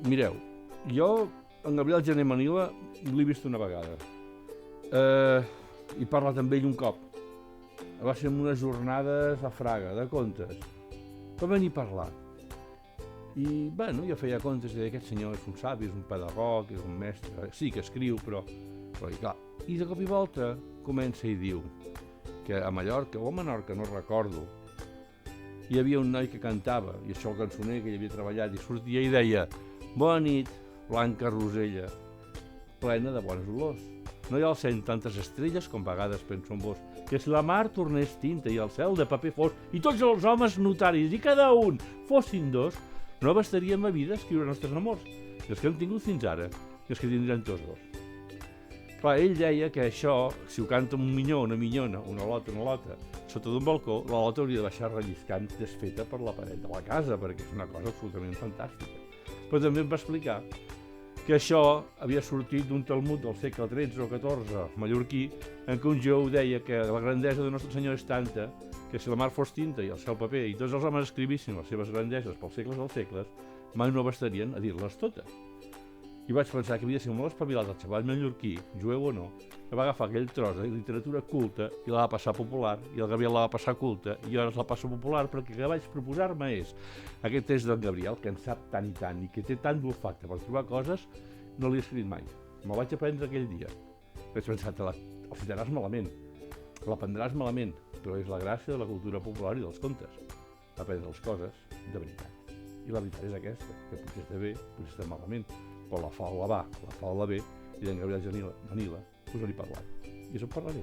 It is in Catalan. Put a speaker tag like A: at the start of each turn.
A: Mireu, jo en Gabriel Gené Manila l'he vist una vegada. He parlat amb ell un cop. Va ser en unes jornades a Fraga, de contes. Va venir a parlar. I, bueno, jo feia contes i deia, aquest senyor és un savi, és un pedagog, és un mestre, sí que escriu, però i clar. I de cop i volta comença i diu que a Mallorca o a Menorca, no recordo, hi havia un noi que cantava, i això el cançoner que hi havia treballat, i sortia i deia: bona nit, blanca rosella, plena de bones olors. No hi ha al cent tantes estrelles com vegades penso en vos, que si la mar tornés tinta i el cel de paper fos, i tots els homes notaris, i cada un fossin dos, no bastaríem a vida escriure els nostres amors, els que hem tingut fins ara, i els que tindrem tots dos. Clar, ell deia que això, si ho canta un minyó, una minyona, una lota, sota d'un balcó, la lota hauria de baixar relliscant desfeta per la paret de la casa, perquè és una cosa absolutament fantàstica. Però també em va explicar que això havia sortit d'un Talmud del segle XIII o XIV mallorquí, en què un jou deia que la grandesa de Nostre Senyor és tanta que si la mar fos tinta i el cel paper i tots els homes escrivissin les seves grandeses pels segles dels segles, mai no bastarien a dir-les totes. I vaig pensar que havia de ser molt espavilat el xaval mallorquí, jueu o no, que va agafar aquell tros de literatura culta i la va passar popular, i el Gabriel la va passar culta, i jo ara la passo popular, perquè el que vaig proposar-me és aquest text del Gabriel, que en sap tant i tant, i que té tant d'olfacte per trobar coses, no l'he escrit mai. Me'l vaig aprendre aquell dia. Vaig pensar, el citaràs malament, l'aprendràs malament, però és la gràcia de la cultura popular i dels contes, aprendre les coses de veritat. I la veritat és aquesta, que potser està bé, potser està malament, però la fa la bé, i d'en Gabriel Manila us n'he parlat. I us en parlaré.